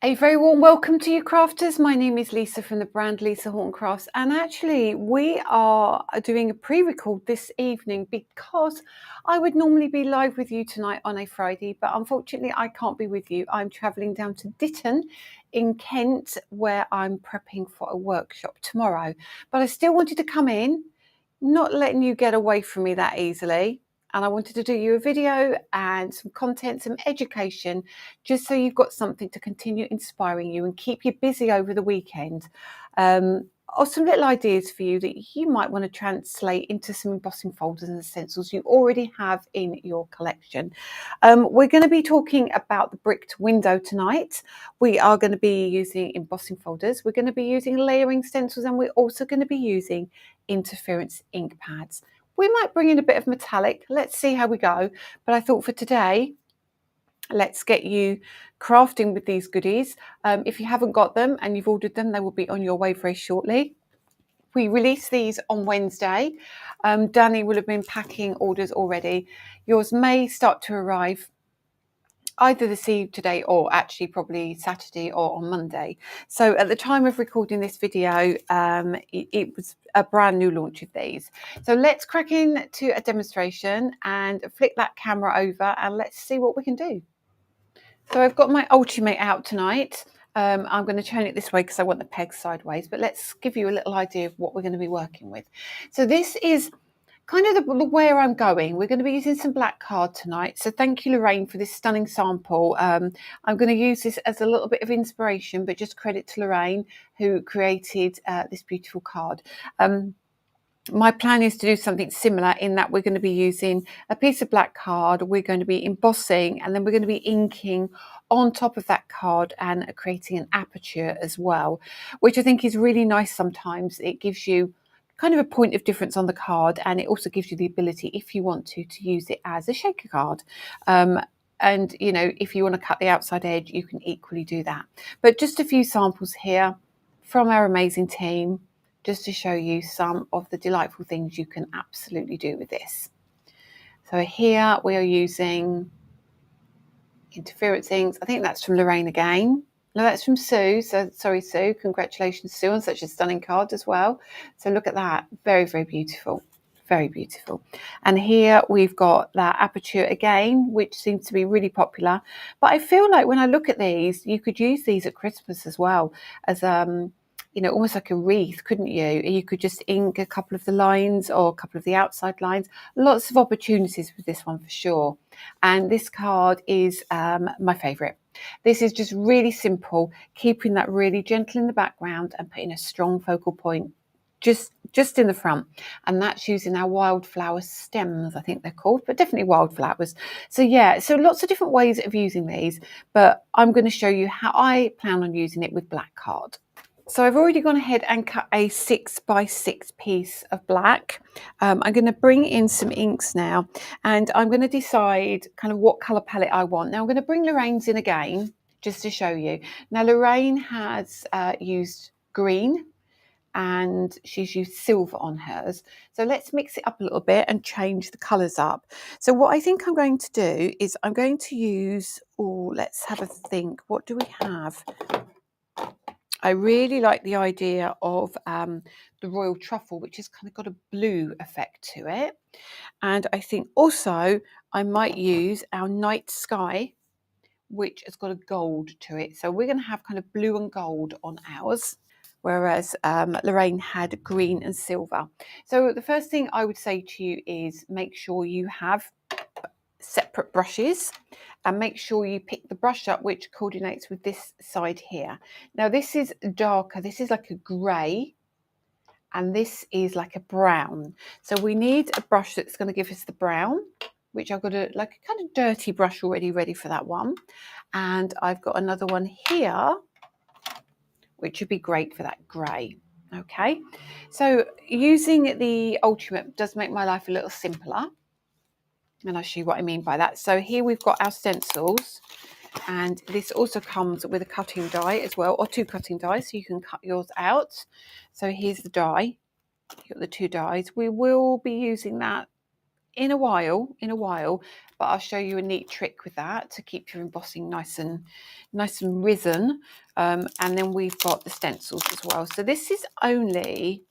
A very warm welcome to you crafters. My name is Lisa from the brand Lisa Horton Crafts, and actually we are doing a pre-record this evening because I would normally be live with you tonight on a Friday, but unfortunately I can't be with you. I'm travelling down to Ditton in Kent where I'm prepping for a workshop tomorrow, but I still wanted to come in, not letting you get away from me that easily. And I wanted to do you a video and some content, some education, just so you've got something to continue inspiring you and keep you busy over the weekend. Or some little ideas for you that you might want to translate into some embossing folders and stencils you already have in your collection. We're going to be talking about the bricked window tonight. We are going to be using embossing folders. We're going to be using layering stencils, and we're also going to be using interference ink pads. We might bring in a bit of metallic. Let's see how we go. But I thought for today, let's get you crafting with these goodies. If you haven't got them and you've ordered them, they will be on your way very shortly. We release these on Wednesday. Danny will have been packing orders already. Yours may start to arrive either this eve today or actually probably Saturday or on Monday. So at the time of recording this video, it was a brand new launch of these. So let's crack into a demonstration and flick that camera over and let's see what we can do. So I've got my Ultimate out tonight. I'm going to turn it this way because I want the pegs sideways, but let's give you a little idea of what we're going to be working with. So this is kind of the where I'm going. We're going to be using some black card tonight. So thank you, Lorraine, for this stunning sample. I'm going to use this as a little bit of inspiration, but just credit to Lorraine who created this beautiful card. My plan is to do something similar in that we're going to be using a piece of black card, we're going to be embossing, and then we're going to be inking on top of that card and creating an aperture as well, which I think is really nice sometimes. It gives you kind of a point of difference on the card, and it also gives you the ability, if you want to use it as a shaker card. And, you know, if you want to cut the outside edge, you can equally do that. But just a few samples here from our amazing team, just to show you some of the delightful things you can absolutely do with this. So here we are using interference inks. I think that's from Lorraine again. No, that's from Sue. So sorry, Sue. Congratulations, Sue, on such a stunning card as well. So look at that. Very, very beautiful. Very beautiful. And here we've got that aperture again, which seems to be really popular. But I feel like when I look at these, you could use these at Christmas as well as you know, almost like a wreath, couldn't you? You could just ink a couple of the lines or a couple of the outside lines. Lots of opportunities with this one for sure. And this card is my favourite. This is just really simple, keeping that really gentle in the background and putting a strong focal point just in the front. And that's using our wildflower stems, I think they're called, but definitely wildflowers. So yeah, so lots of different ways of using these, but I'm going to show you how I plan on using it with black card. So I've already gone ahead and cut a 6x6 piece of black. I'm going to bring in some inks now, and I'm going to decide kind of what colour palette I want. Now I'm going to bring Lorraine's in again, just to show you. Now Lorraine has used green, and she's used silver on hers. So let's mix it up a little bit and change the colours up. So what I think I'm going to do is I'm going to use, oh, let's have a think. What do we have? I really like the idea of the royal truffle, which has kind of got a blue effect to it. And I think also I might use our night sky, which has got a gold to it. So we're going to have kind of blue and gold on ours, whereas Lorraine had green and silver. So the first thing I would say to you is make sure you have separate brushes and make sure you pick the brush up which coordinates with this side here. Now this is darker, this is like a grey, and this is like a brown. So we need a brush that's going to give us the brown, which I've got a like a kind of dirty brush already ready for that one. And I've got another one here, which would be great for that grey. Okay, so using the Ultimate does make my life a little simpler. And I'll show you what I mean by that. So here we've got our stencils, and this also comes with a cutting die as well, or two cutting dies, so you can cut yours out. So here's the die. You've got the two dies. We will be using that in a while, but I'll show you a neat trick with that to keep your embossing nice and risen. And then we've got the stencils as well. So this is only,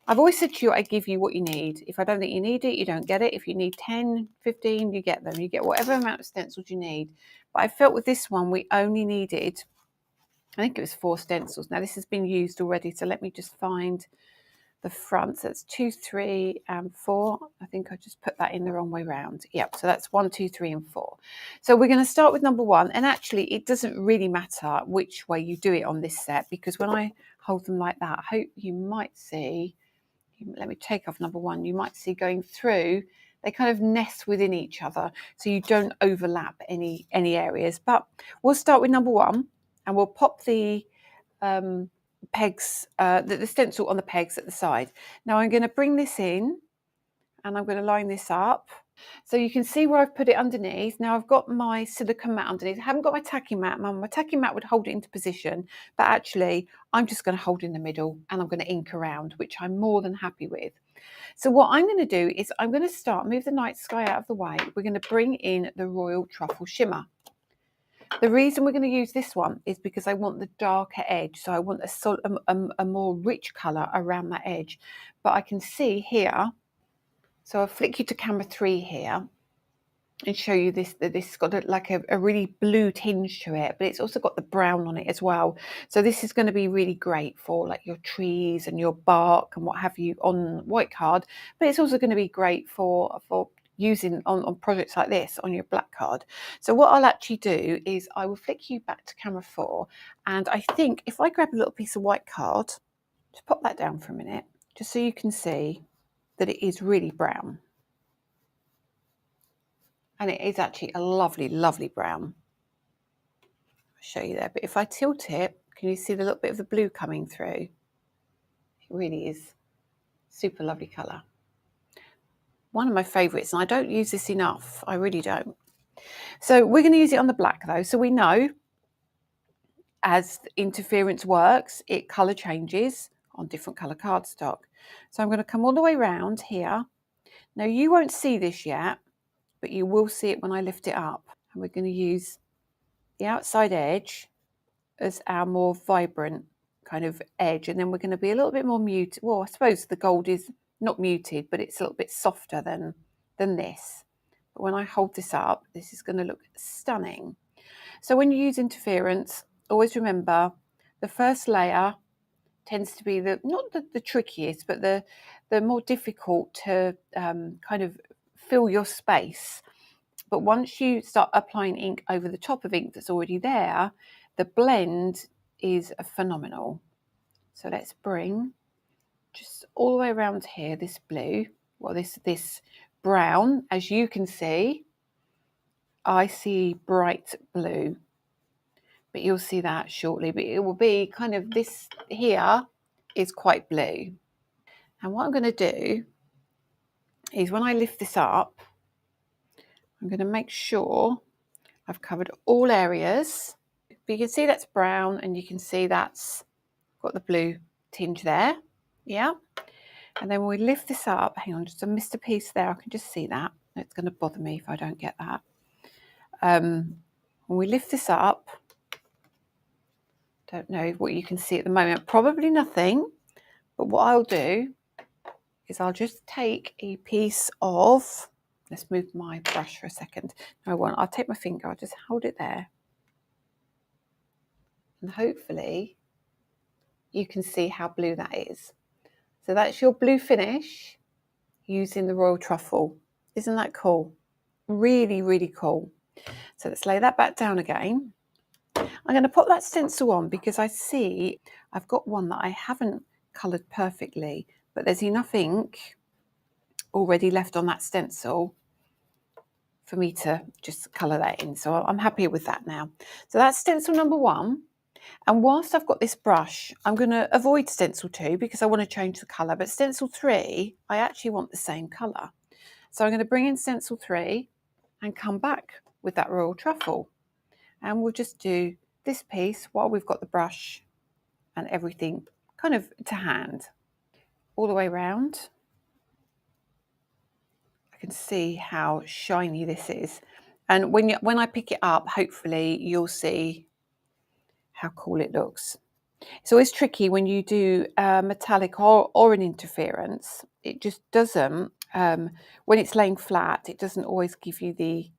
I've always said to you, I give you what you need. If I don't think you need it, you don't get it. If you need 10, 15, you get them. You get whatever amount of stencils you need. But I felt with this one, we only needed, I think it was 4 stencils. Now this has been used already, so let me just find the front. So it's 2, 3, and 4. I think I just put that in the wrong way round. Yep, so that's 1, 2, 3, and 4. So we're going to start with number 1, and actually it doesn't really matter which way you do it on this set, because when I hold them like that, I hope you might see, let me take off number 1, you might see going through, they kind of nest within each other, so you don't overlap any areas. But we'll start with number 1, and we'll pop the pegs, the stencil on the pegs at the side. Now I'm going to bring this in and I'm going to line this up. So you can see where I've put it underneath. Now I've got my silicone mat underneath. I haven't got my tacking mat. My tacking mat would hold it into position, but actually I'm just going to hold in the middle and I'm going to ink around, which I'm more than happy with. So what I'm going to do is I'm going to move the night sky out of the way. We're going to bring in the Royal Truffle Shimmer. The reason we're going to use this one is because I want the darker edge. So I want a more rich colour around that edge. But I can see here, so I'll flick you to camera 3 here and show you this, that this has got a really blue tinge to it, but it's also got the brown on it as well. So this is going to be really great for like your trees and your bark and what have you on white card, but it's also going to be great for using on projects like this on your black card. So what I'll actually do is I will flick you back to camera 4, and I think if I grab a little piece of white card, just pop that down for a minute, just so you can see that it is really brown. And it is actually a lovely, lovely brown. I'll show you there, but if I tilt it, can you see the little bit of the blue coming through? It really is super lovely colour. One of my favourites, and I don't use this enough, I really don't. So we're going to use it on the black though. So we know as interference works, it colour changes on different colour cardstock. So I'm going to come all the way around here. Now you won't see this yet, but you will see it when I lift it up. And we're going to use the outside edge as our more vibrant kind of edge. And then we're going to be a little bit more muted. Well, I suppose the gold is not muted, but it's a little bit softer than this. But when I hold this up, this is going to look stunning. So when you use interference, always remember the first layer tends to be not the trickiest, but the more difficult to kind of fill your space. But once you start applying ink over the top of ink that's already there, the blend is phenomenal. So let's bring just all the way around here, this blue, well, this brown. As you can see, I see bright blue, but you'll see that shortly. But it will be kind of, this here is quite blue. And what I'm going to do is when I lift this up, I'm going to make sure I've covered all areas. But you can see that's brown and you can see that's got the blue tinge there. Yeah. And then when we lift this up, hang on, just I missed a piece there. I can just see that. It's going to bother me if I don't get that. When we lift this up, don't know what you can see at the moment. Probably nothing. But what I'll do is I'll just take a piece of, let's move my brush for a second. No, I won't. I'll take my finger. I'll just hold it there. And hopefully you can see how blue that is. So that's your blue finish using the Royal Truffle. Isn't that cool? Really, really cool. So let's lay that back down again. I'm going to put that stencil on because I see I've got one that I haven't coloured perfectly, but there's enough ink already left on that stencil for me to just colour that in. So I'm happy with that now. So that's stencil number 1. And whilst I've got this brush, I'm going to avoid stencil 2 because I want to change the colour. But stencil 3, I actually want the same colour. So I'm going to bring in stencil 3 and come back with that Royal Truffle. And we'll just do this piece while we've got the brush and everything kind of to hand. All the way around. can see how shiny this is. And when I pick it up, hopefully you'll see how cool it looks. It's always tricky when you do metallic or an interference. It just doesn't, when it's laying flat, it doesn't always give you the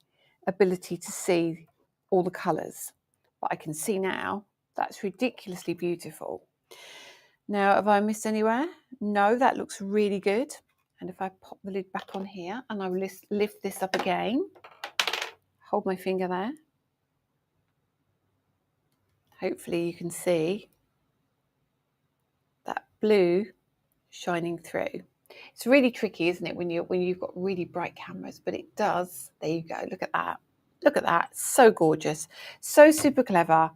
ability to see all the colours. But I can see now. That's ridiculously beautiful. Now, have I missed anywhere? No, that looks really good. And if I pop the lid back on here and I will lift this up again, hold my finger there. Hopefully you can see that blue shining through. It's really tricky, isn't it, when you've got really bright cameras, but it does. There you go. Look at that. Look at that. So gorgeous. So super clever.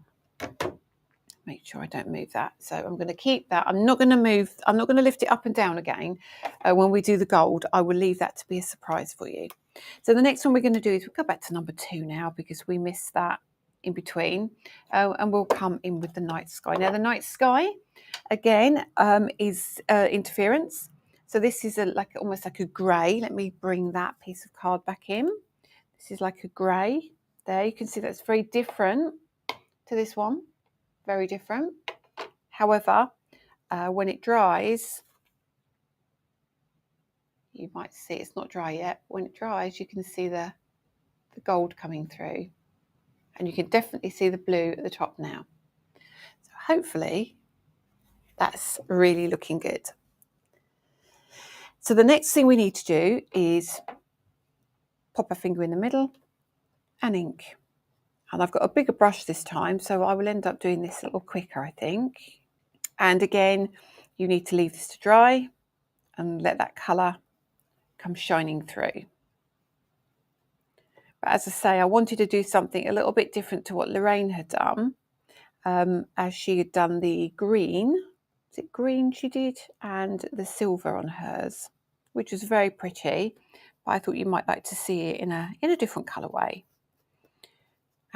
Make sure I don't move that. So I'm going to keep that. I'm not going to move. I'm not going to lift it up and down again. When we do the gold, I will leave that to be a surprise for you. So the next one we're going to do is we'll go back to number 2 now, because we missed that in between. And we'll come in with the night sky. Now the night sky, again, is interference. So this is almost like a grey. Let me bring that piece of card back in. This is like a grey. There, you can see that's very different to this one. Very different. However, when it dries, you might see it's not dry yet. When it dries, you can see the gold coming through, and you can definitely see the blue at the top now. So hopefully that's really looking good. So the next thing we need to do is pop a finger in the middle and ink. And I've got a bigger brush this time, so I will end up doing this a little quicker, I think. And again, you need to leave this to dry and let that colour come shining through. But as I say, I wanted to do something a little bit different to what Lorraine had done, as she had done the green. Is it green she did? And the silver on hers, which was very pretty. But I thought you might like to see it in a different colourway.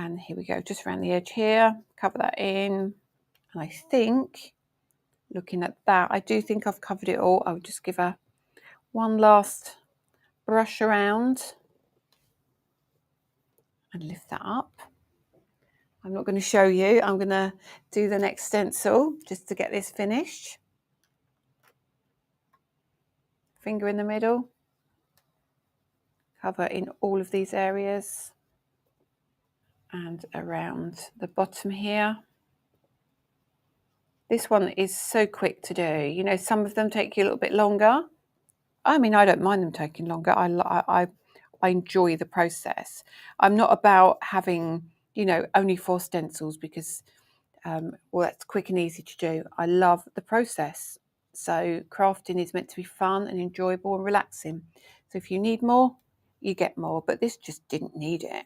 And here we go, just around the edge here, cover that in. And I think, looking at that, I do think I've covered it all. I would just give one last brush around and lift that up. I'm not going to show you. I'm going to do the next stencil just to get this finished. Finger in the middle. Cover in all of these areas. And around the bottom here. This one is so quick to do. You know, some of them take you a little bit longer. I mean, I don't mind them taking longer. I enjoy the process. I'm not about having, you know, only 4 stencils because, well, that's quick and easy to do. I love the process. So crafting is meant to be fun and enjoyable and relaxing. So if you need more, you get more. But this just didn't need it.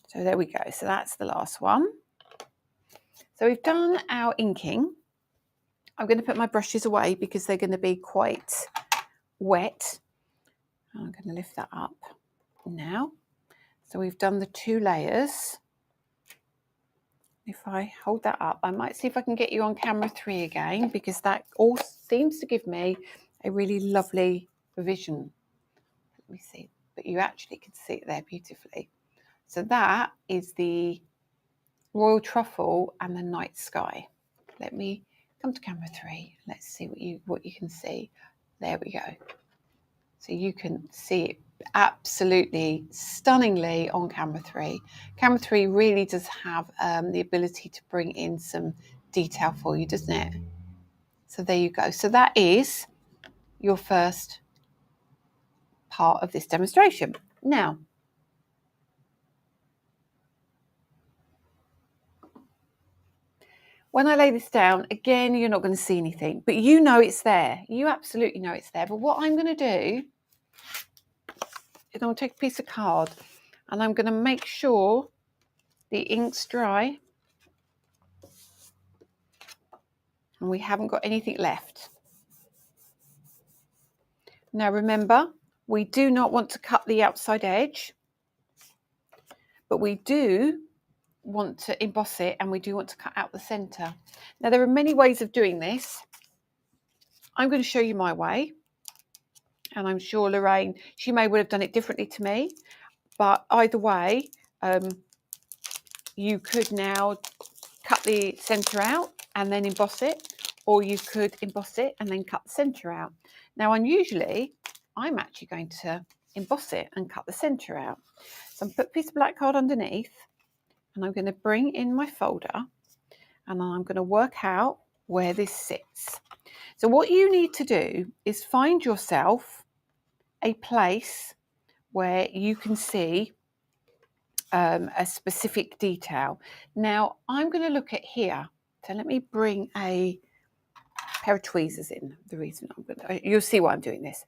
So there we go. So that's the last one. So we've done our inking. I'm going to put my brushes away because they're going to be quite wet. I'm going to lift that up now. So we've done the 2 layers. If I hold that up, I might see if I can get you on camera 3 again, because that all seems to give me a really lovely vision. Let me see, but you actually can see it there beautifully. So that is the Royal Truffle and the Night Sky. Let me come to camera 3. Let's see what you can see. There we go. So you can see it absolutely stunningly on camera 3. Camera 3 really does have the ability to bring in some detail for you, doesn't it? So there you go. So that is your first part of this demonstration. Now, when I lay this down, again, you're not going to see anything, but you know it's there. You absolutely know it's there. But what I'm going to do is I'm going to take a piece of card and I'm going to make sure the ink's dry and we haven't got anything left. Now remember, we do not want to cut the outside edge, but we do want to emboss it and we do want to cut out the centre. Now there are many ways of doing this. I'm going to show you my way. And I'm sure Lorraine, she may well have done it differently to me, but either way, you could now cut the centre out and then emboss it, or you could emboss it and then cut the centre out. Now, unusually, I'm actually going to emboss it and cut the centre out. So I'm put a piece of black card underneath, and I'm going to bring in my folder, and I'm going to work out where this sits. So what you need to do is find yourself a place where you can see a specific detail. Now I'm going to look at here. So let me bring a pair of tweezers in. The reason you'll see why I'm doing this.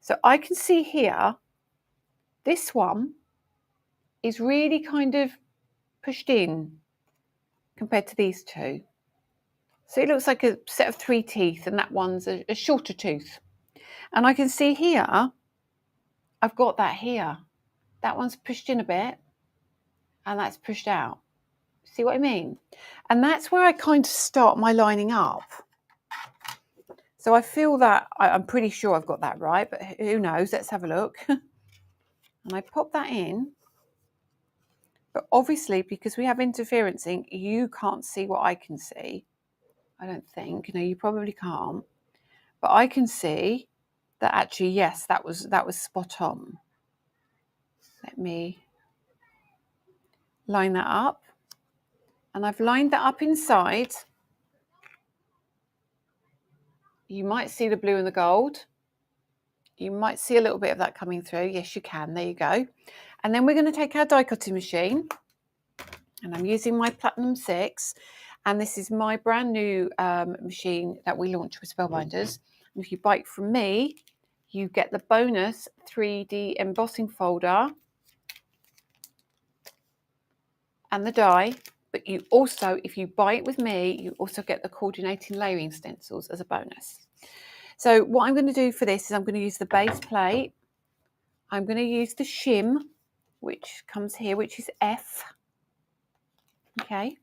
So I can see here, this one is really kind of pushed in compared to these two. So it looks like a set of 3 teeth, and that one's a shorter tooth. And I can see here, I've got that here. That one's pushed in a bit, and that's pushed out. See what I mean? And that's where I kind of start my lining up. So I feel that, I'm pretty sure I've got that right, but who knows? Let's have a look. And I pop that in. But obviously, because we have interference ink, you can't see what I can see. I don't think. No, you probably can't. But I can see that actually, yes, that was spot on. Let me line that up. And I've lined that up inside. You might see the blue and the gold. You might see a little bit of that coming through. Yes, you can. There you go. And then we're going to take our die cutting machine. And I'm using my Platinum 6. And this is my brand new machine that we launched with Spellbinders. And if you buy it from me, you get the bonus 3D embossing folder and the die. But you also, if you buy it with me, you also get the coordinating layering stencils as a bonus. So what I'm going to do for this is I'm going to use the base plate. I'm going to use the shim, which comes here, which is F. Okay.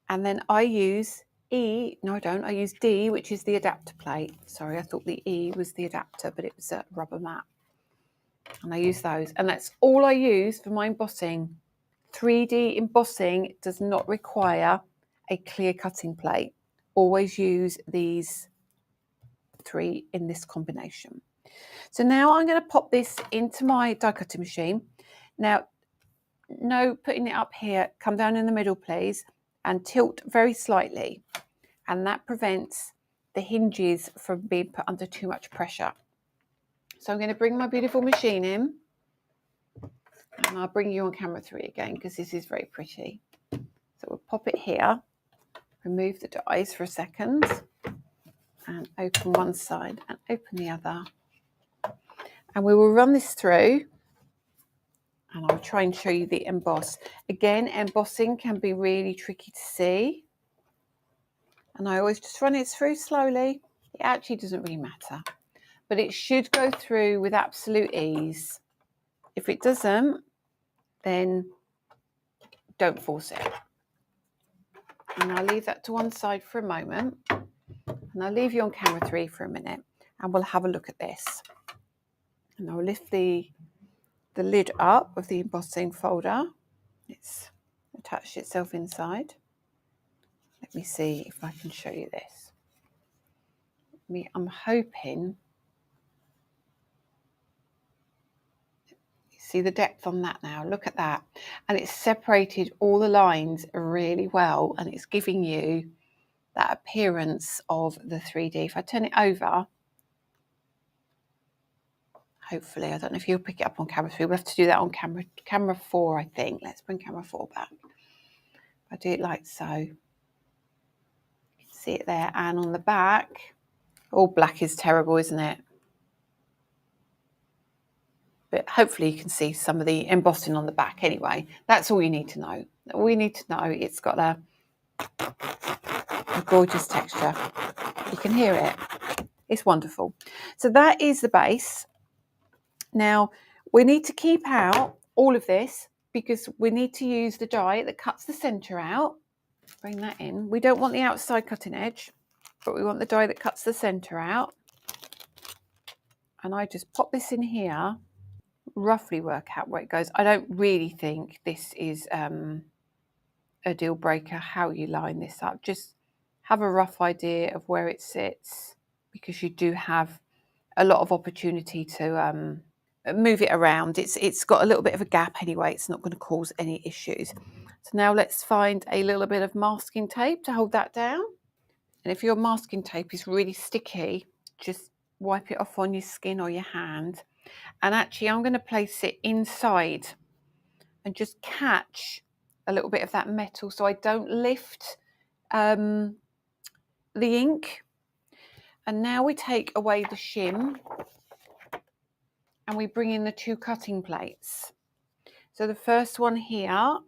And then I use E. No, I don't. I use D, which is the adapter plate. Sorry, I thought the E was the adapter, but it was a rubber mat. And I use those. And that's all I use for my embossing. 3D embossing does not require a clear cutting plate. Always use these 3 in this combination. So now I'm going to pop this into my die cutting machine. Now, no putting it up here, come down in the middle please, and tilt very slightly. And that prevents the hinges from being put under too much pressure. So I'm going to bring my beautiful machine in, and I'll bring you on camera 3 again because this is very pretty. So we'll pop it here, remove the dies for a second, and open one side and open the other. And we will run this through, and I'll try and show you the emboss. Again, embossing can be really tricky to see. And I always just run it through slowly. It actually doesn't really matter, but it should go through with absolute ease. If it doesn't, then don't force it. And I'll leave that to one side for a moment. And I'll leave you on camera 3 for a minute, and we'll have a look at this. And I'll lift the lid up of the embossing folder. It's attached itself inside. Let me see if I can show you this. I'm hoping you see the depth on that now. Look at that. And it's separated all the lines really well, and it's giving you that appearance of the 3D. If I turn it over, hopefully, I don't know if you'll pick it up on camera 3. We'll have to do that on camera 4, I think. Let's bring camera 4 back. If I do it like so, you can see it there. And on the back, all black is terrible, isn't it? But hopefully you can see some of the embossing on the back anyway. That's all you need to know. All you need to know, it's got a gorgeous texture. You can hear it. It's wonderful. So that is the base. Now, we need to keep out all of this because we need to use the die that cuts the centre out. Bring that in. We don't want the outside cutting edge. but we want the die that cuts the centre out. And I just pop this in here, roughly work out where it goes. I don't really think this is a deal breaker how you line this up. Just have a rough idea of where it sits, because you do have a lot of opportunity to move it around. It's got a little bit of a gap anyway. It's not going to cause any issues. So now let's find a little bit of masking tape to hold that down. And if your masking tape is really sticky, just wipe it off on your skin or your hand. And actually I'm going to place it inside and just catch a little bit of that metal so I don't lift the ink. And now we take away the shim and we bring in the 2 cutting plates. So the first one here,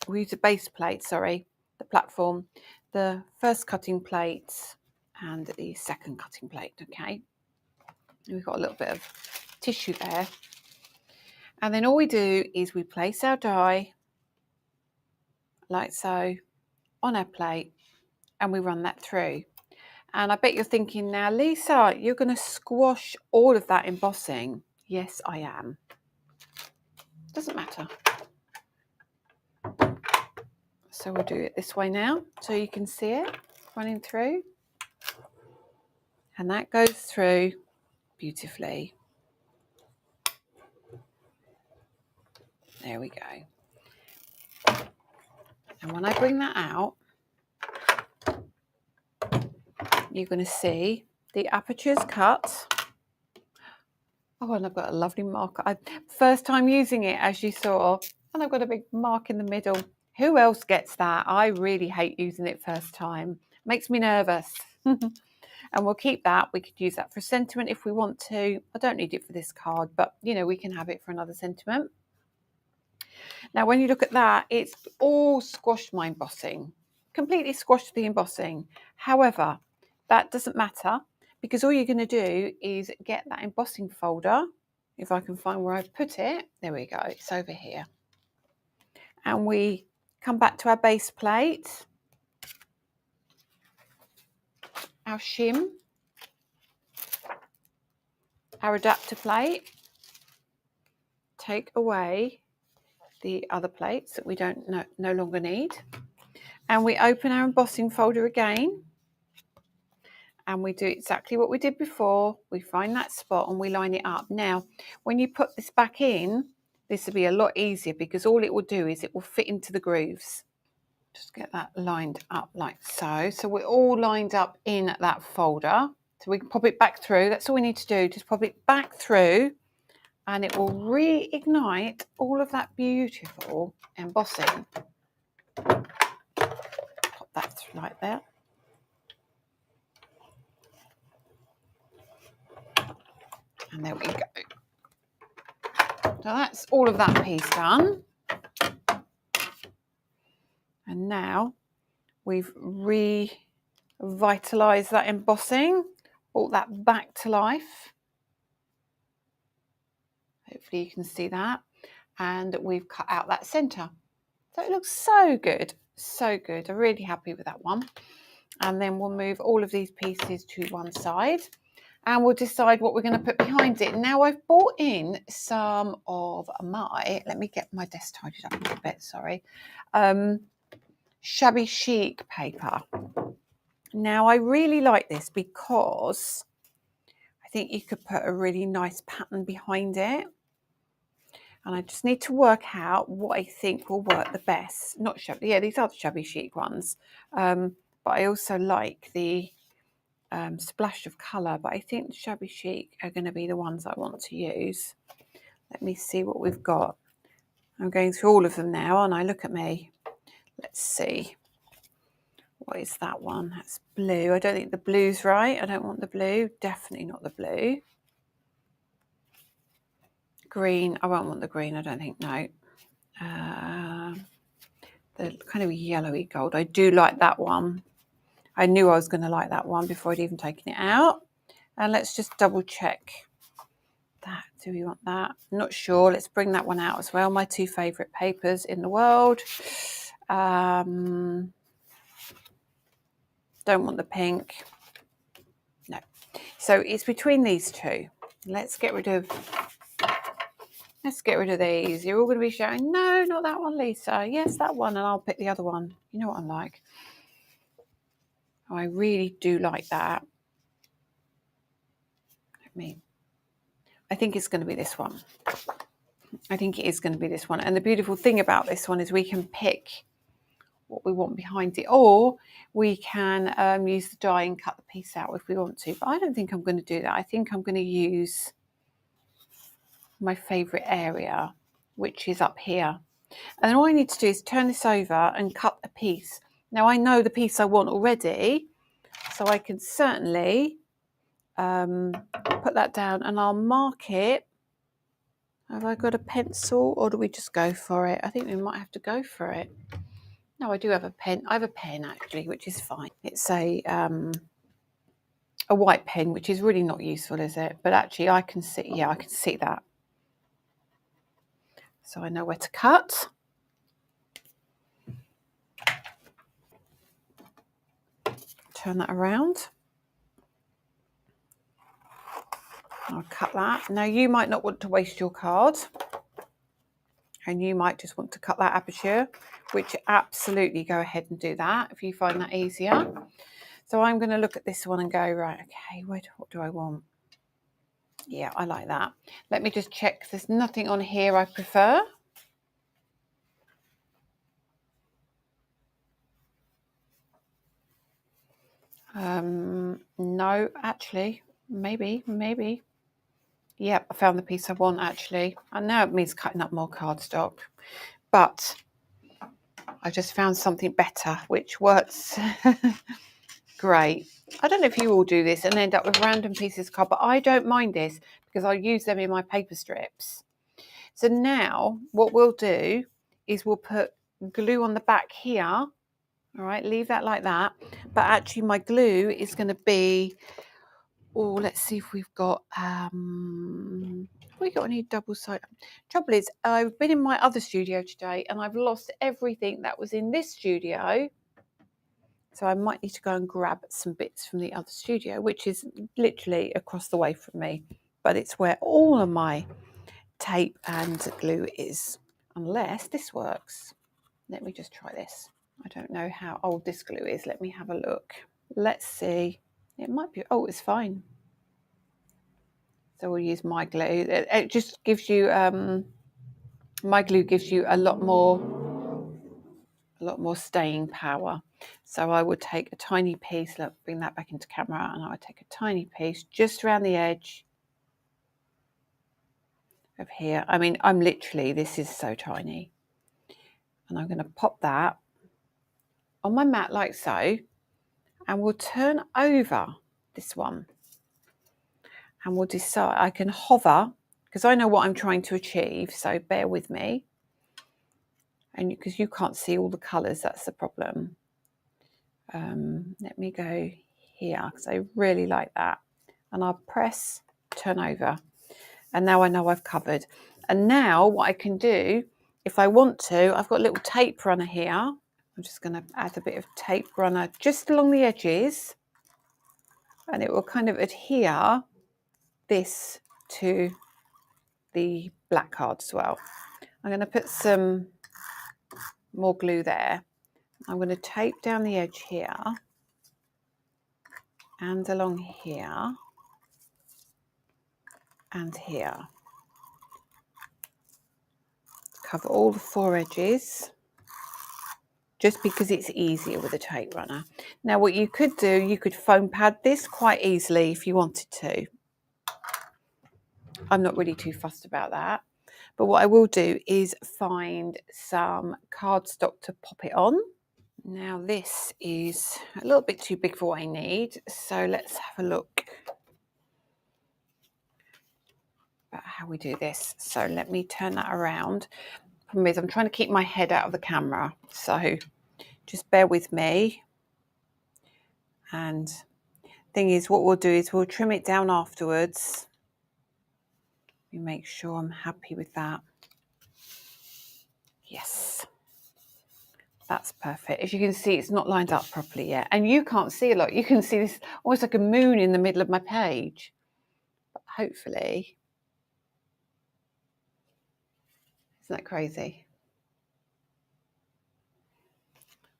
we use a base plate, sorry, the platform, the first cutting plate and the second cutting plate, okay? And we've got a little bit of tissue there. And then all we do is we place our die, like so, on our plate, and we run that through. And I bet you're thinking now, Lisa, you're going to squash all of that embossing. Yes, I am. Doesn't matter. So we'll do it this way now, so you can see it running through. And that goes through beautifully. There we go. And when I bring that out, you're going to see the aperture's cut. Oh, and I've got a lovely marker. First time using it, as you saw, and I've got a big mark in the middle. Who else gets that? I really hate using it first time. Makes me nervous. And we'll keep that. We could use that for a sentiment if we want to. I don't need it for this card, but you know, we can have it for another sentiment. Now, when you look at that, it's all squashed my embossing, completely squashed the embossing. However, that doesn't matter, because all you're going to do is get that embossing folder. If I can find where I've put it, there we go, it's over here. And we come back to our base plate, our shim, our adapter plate, take away the other plates that we don't no longer need, and we open our embossing folder again, and we do exactly what we did before. We find that spot and we line it up. Now, when you put this back in, this will be a lot easier, because all it will do is it will fit into the grooves. Just get that lined up like so. So we're all lined up in that folder. So we can pop it back through. That's all we need to do. Just pop it back through and it will reignite all of that beautiful embossing. Pop that through like that. And there we go. So that's all of that piece done. And now we've revitalised that embossing, brought that back to life. Hopefully you can see that. And we've cut out that centre. So it looks so good, so good. I'm really happy with that one. And then we'll move all of these pieces to one side and we'll decide what we're going to put behind it. Now I've bought in some of my, let me get my desk tidied up a little bit, sorry. Shabby chic paper. Now I really like this because I think you could put a really nice pattern behind it. And I just need to work out what I think will work the best. Not shabby, yeah, these are the shabby chic ones. But I also like the splash of colour, but I think the shabby chic are going to be the ones I want to use. Let me see what we've got. I'm going through all of them now, and I look at me. Let's see. What is that one? That's blue. I don't think the blue's right. I don't want the blue. Definitely not the blue. Green. I won't want the green. I don't think. No. The kind of yellowy gold. I do like that one. I knew I was going to like that one before I'd even taken it out. And let's just double check that. Do we want that? I'm not sure. Let's bring that one out as well. My two favourite papers in the world. Don't want the pink. So it's between these two. Let's get rid of these. You're all going to be shouting, no, not that one, Lisa. Yes, that one, and I'll pick the other one. You know what I'm like. I really do like that. I think it's going to be this one. I think it is going to be this one. And the beautiful thing about this one is we can pick what we want behind it, or we can use the die and cut the piece out if we want to. But I don't think I'm going to do that. I think I'm going to use my favourite area, which is up here. And then all I need to do is turn this over and cut a piece. Now I know the piece I want already, so I can certainly put that down and I'll mark it. Have I got a pencil or do we just go for it? I think we might have to go for it. No, I do have a pen. I have a pen actually, which is fine. It's a white pen, which is really not useful, is it? But actually I can see, yeah, I can see that. So I know where to cut. Turn that around. I'll cut that. Now you might not want to waste your card and you might just want to cut that aperture, which absolutely go ahead and do that if you find that easier. So I'm going to look at this one and go, right, okay, what do I want? Yeah, I like that. Let me just check. There's nothing on here I prefer. No, actually, maybe. Yep, I found the piece I want, actually. I know it means cutting up more cardstock, but I just found something better, which works great. I don't know if you all do this and end up with random pieces of card, but I don't mind this because I use them in my paper strips. So now what we'll do is we'll put glue on the back here. All right, leave that like that. But actually my glue is going to be, oh, let's see if we've got, have we got any double-sided? Trouble is, I've been in my other studio today and I've lost everything that was in this studio. So I might need to go and grab some bits from the other studio, which is literally across the way from me. But it's where all of my tape and glue is, unless this works. Let me just try this. I don't know how old this glue is. Let me have a look. Let's see. It might be, oh, it's fine. So we'll use my glue. It just gives you, my glue gives you a lot more staying power. So I would take a tiny piece, look, bring that back into camera, and I would take a tiny piece just around the edge of here. I mean, I'm literally, this is so tiny. And I'm going to pop that on my mat like so, and we'll turn over this one. And we'll decide, I can hover, because I know what I'm trying to achieve, so bear with me. And because you can't see all the colours, that's the problem. Let me go here, because I really like that. And I'll press turn over. And now I know I've covered. And now what I can do, if I want to, I've got a little tape runner here. I'm just going to add a bit of tape runner just along the edges. And it will kind of adhere this to the black card as well. I'm going to put some more glue there. I'm going to tape down the edge here and along here and here. Cover all the four edges just because it's easier with a tape runner. Now what you could do, you could foam pad this quite easily if you wanted to. I'm not really too fussed about that. But what I will do is find some cardstock to pop it on. Now this is a little bit too big for what I need, so let's have a look about how we do this. So let me turn that around. Problem is I'm trying to keep my head out of the camera, so just bear with me. And thing is, what we'll do is we'll trim it down afterwards. Let me make sure I'm happy with that. Yes. That's perfect. As you can see, it's not lined up properly yet. And you can't see a lot. You can see this almost like a moon in the middle of my page. But hopefully, isn't that crazy?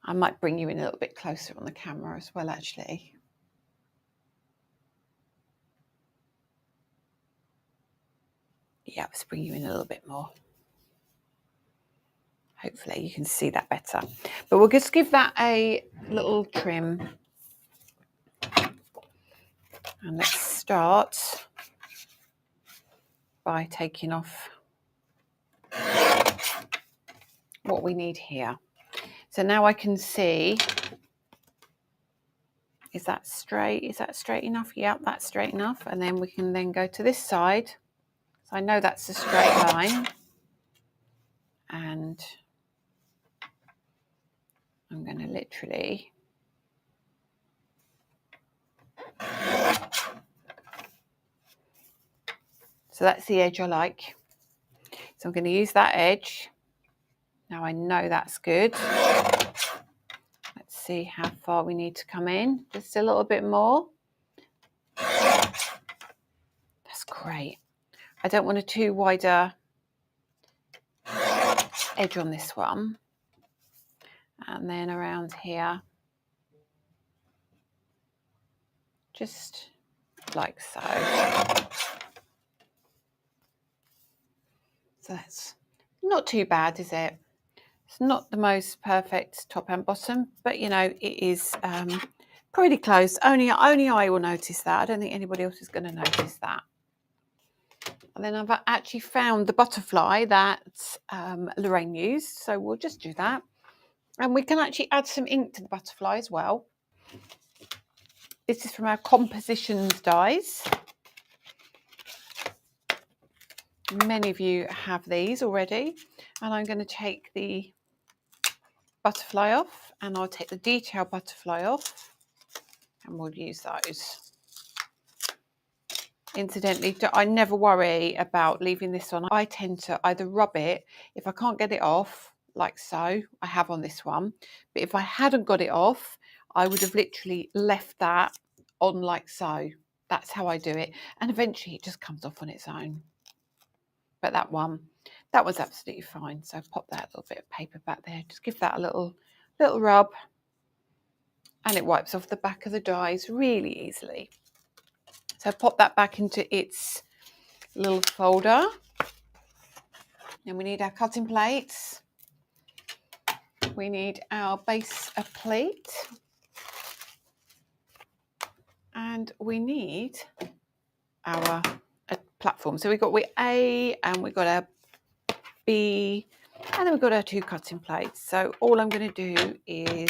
I might bring you in a little bit closer on the camera as well, actually. Yeah, let's bring you in a little bit more. Hopefully you can see that better. But we'll just give that a little trim. And let's start by taking off what we need here. So now I can see, is that straight? Is that straight enough? Yep, that's straight enough. And then we can then go to this side. So I know that's a straight line. And I'm going to literally so that's the edge I like. So I'm going to use that edge. Now I know that's good. Let's see how far we need to come in. Just a little bit more. That's great. I don't want a too wider edge on this one. And then around here, just like so. So that's not too bad, is it? It's not the most perfect top and bottom, but you know, it is pretty close. Only I will notice that. I don't think anybody else is going to notice that. And then I've actually found the butterfly that Lorraine used, so we'll just do that. And we can actually add some ink to the butterfly as well. This is from our compositions dies. Many of you have these already. And I'm going to take the butterfly off, and I'll take the detail butterfly off, and we'll use those. Incidentally, I never worry about leaving this on. I tend to either rub it, if I can't get it off, like so, I have on this one. But if I hadn't got it off, I would have literally left that on like so. That's how I do it. And eventually it just comes off on its own. But that was absolutely fine. So pop that little bit of paper back there. Just give that a little rub. And it wipes off the back of the dies really easily. So pop that back into its little folder. Then we need our cutting plates. We need our base plate. And we need our platform. So we've got A and we've got our B, and then we've got our 2 cutting plates. So all I'm going to do is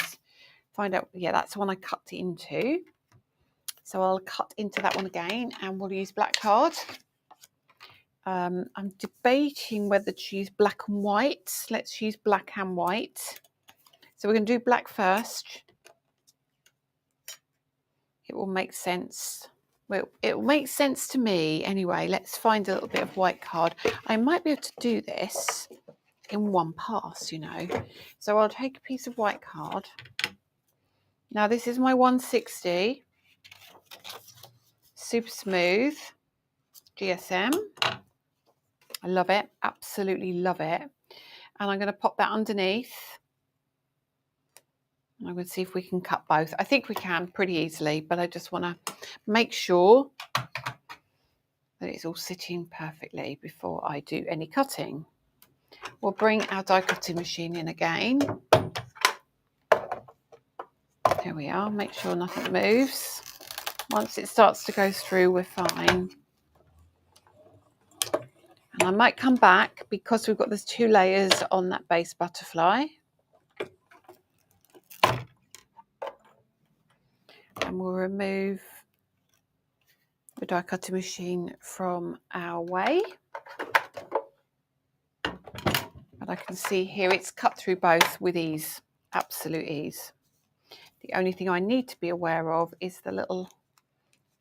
find out, yeah, that's the one I cut into. So I'll cut into that one again, and we'll use black card. I'm debating whether to use black and white. Let's use black and white. So we're going to do black first. It will make sense. Well, it will make sense to me anyway. Let's find a little bit of white card. I might be able to do this in one pass, you know. So I'll take a piece of white card. Now this is my 160. Super smooth GSM. I love it, absolutely love it. And I'm going to pop that underneath. I'm going to see if we can cut both. I think we can pretty easily, but I just want to make sure that it's all sitting perfectly before I do any cutting. We'll bring our die cutting machine in again. There we are, make sure nothing moves. Once it starts to go through, we're fine. And I might come back because we've got those 2 layers on that base butterfly. And we'll remove the die cutting machine from our way. But I can see here it's cut through both with ease, absolute ease. The only thing I need to be aware of is the little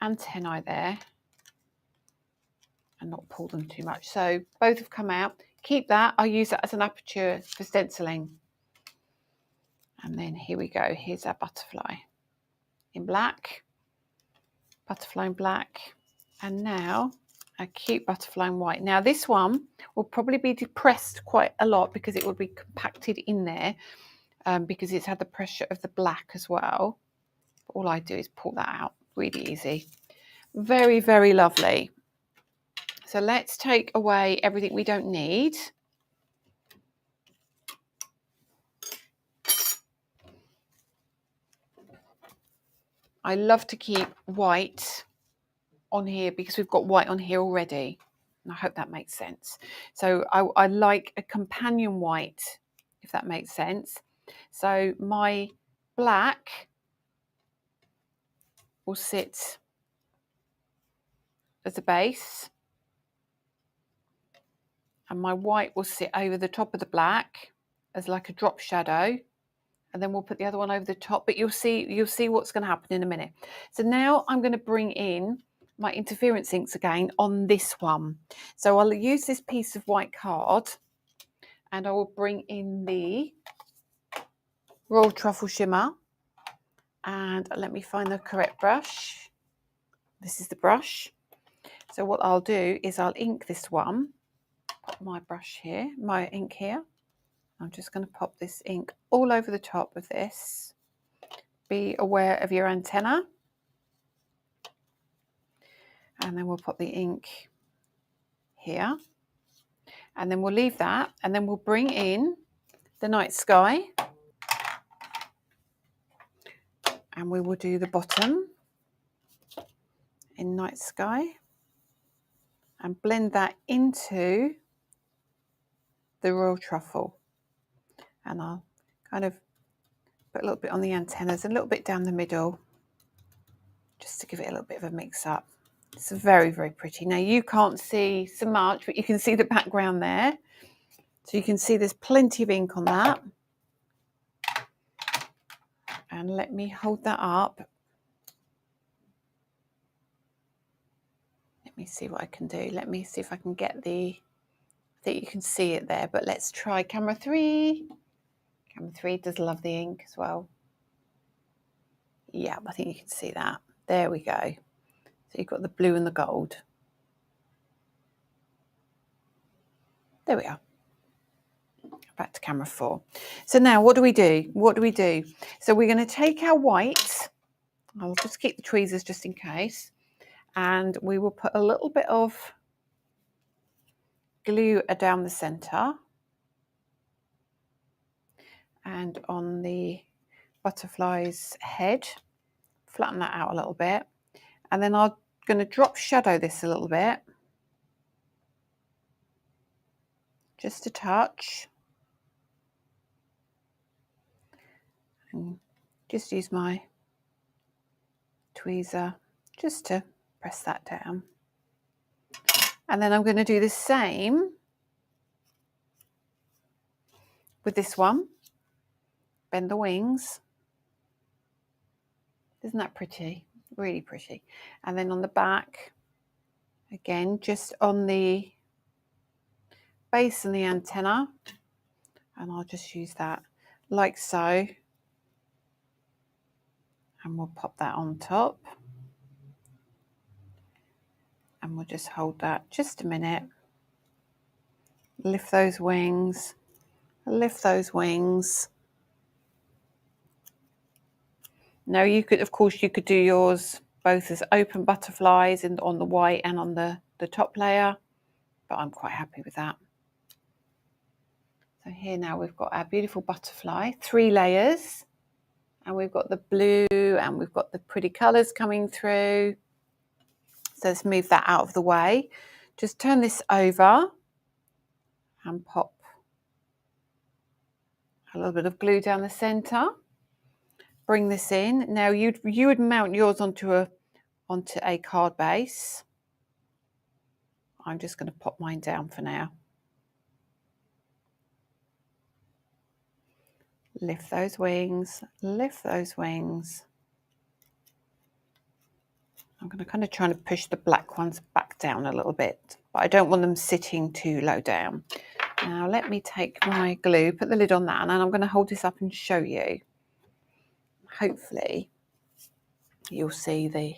antennae there, and not pull them too much. So both have come out. Keep that. I'll use that as an aperture for stenciling. And then here we go. Here's our butterfly in black, butterfly in black, and now a cute butterfly in white. Now this one will probably be depressed quite a lot because it will be compacted in there because it's had the pressure of the black as well. All I do is pull that out. Really easy. Very, very lovely. So let's take away everything we don't need. I love to keep white on here because we've got white on here already. And I hope that makes sense. So I like a companion white, if that makes sense. So my black will sit as a base, and my white will sit over the top of the black as like a drop shadow, and then we'll put the other one over the top. But you'll see what's going to happen in a minute. So now I'm going to bring in my interference inks again on this one. So I'll use this piece of white card, and I will bring in the Royal Truffle Shimmer, and let me find the correct brush. This is the brush. So what I'll do is I'll ink this one. Pop my brush here, my ink here. I'm just going to pop this ink all over the top of this. Be aware of your antenna. And then we'll pop the ink here. And then we'll leave that. And then we'll bring in the night sky. And we will do the bottom in night sky. And blend that into the Royal Truffle. And I'll kind of put a little bit on the antennas, a little bit down the middle, just to give it a little bit of a mix up. It's very, very pretty. Now you can't see so much, but you can see the background there. So you can see there's plenty of ink on that. And let me hold that up. Let me see what I can do. Let me see if I can get I think you can see it there, but let's try camera 3. Camera 3 does love the ink as well. Yeah, I think you can see that. There we go. So you've got the blue and the gold. There we are. Back to camera 4. So now what do we do? What do we do? So we're going to take our white. I'll just keep the tweezers just in case. And we will put a little bit of glue down the centre. And on the butterfly's head, flatten that out a little bit. And then I'm going to drop shadow this a little bit. Just a touch. And just use my tweezer just to press that down. And then I'm going to do the same with this one. Bend the wings. Isn't that pretty? Really pretty. And then on the back, again, just on the base and the antenna. And I'll just use that like so. And we'll pop that on top. And we'll just hold that just a minute. Lift those wings. Lift those wings. Now you could, of course, you could do yours both as open butterflies on the white and on the top layer, but I'm quite happy with that. So here now we've got our beautiful butterfly, 3 layers, and we've got the blue and we've got the pretty colours coming through. So let's move that out of the way. Just turn this over and pop a little bit of glue down the centre. Bring this in. Now you would mount yours onto a card base. I'm just going to pop mine down for now. Lift those wings, lift those wings. I'm going to kind of try to push the black ones back down a little bit, but I don't want them sitting too low down. Now let me take my glue, put the lid on that, and I'm going to hold this up and show you. hopefully you'll see the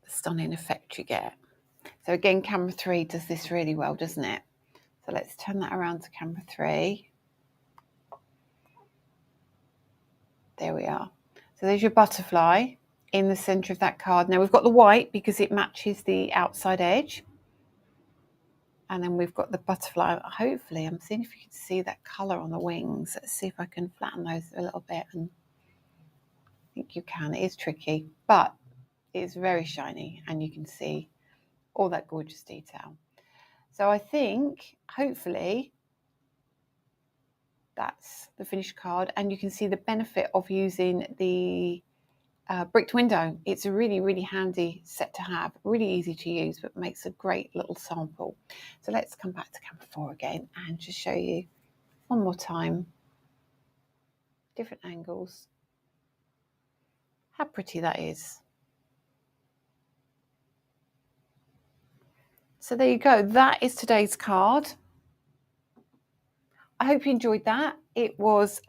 stunning effect you get. So again, camera 3 does this really well, doesn't it? So let's turn that around to camera 3. There we are. So there's your butterfly in the center of that card. Now we've got the white because it matches the outside edge. And then we've got the butterfly. Hopefully, I'm seeing if you can see that color on the wings. Let's see if I can flatten those a little bit. And I think you can. It is tricky, but it's very shiny and you can see all that gorgeous detail. So I think, hopefully, that's the finished card. And you can see the benefit of using the bricked window. It's a really, really handy set to have, really easy to use, but makes a great little sample. So let's come back to camera 4 again and just show you one more time, different angles, how pretty that is. So there you go, that is today's card. I hope you enjoyed that. It was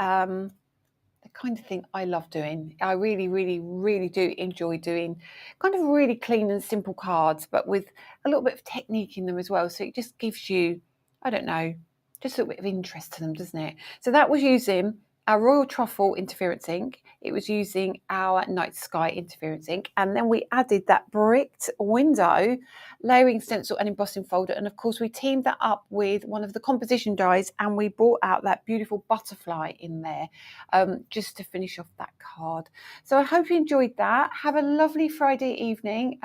the kind of thing I love doing. I really, really, really do enjoy doing kind of really clean and simple cards, but with a little bit of technique in them as well. So it just gives you, I don't know, just a little bit of interest to them, doesn't it? So that was using our Royal Truffle interference ink. It was using our Night Sky interference ink. And then we added that bricked window layering stencil and embossing folder. And of course, we teamed that up with one of the composition dies and we brought out that beautiful butterfly in there just to finish off that card. So I hope you enjoyed that. Have a lovely Friday evening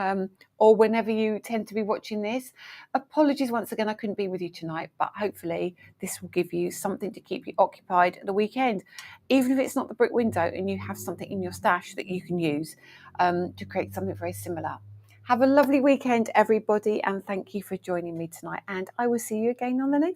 or whenever you tend to be watching this. Apologies once again, I couldn't be with you tonight, but hopefully this will give you something to keep you occupied at the weekend. Even if it's not the brick window and you have something in your stash that you can use to create something very similar. Have a lovely weekend, everybody, and thank you for joining me tonight. And I will see you again on the next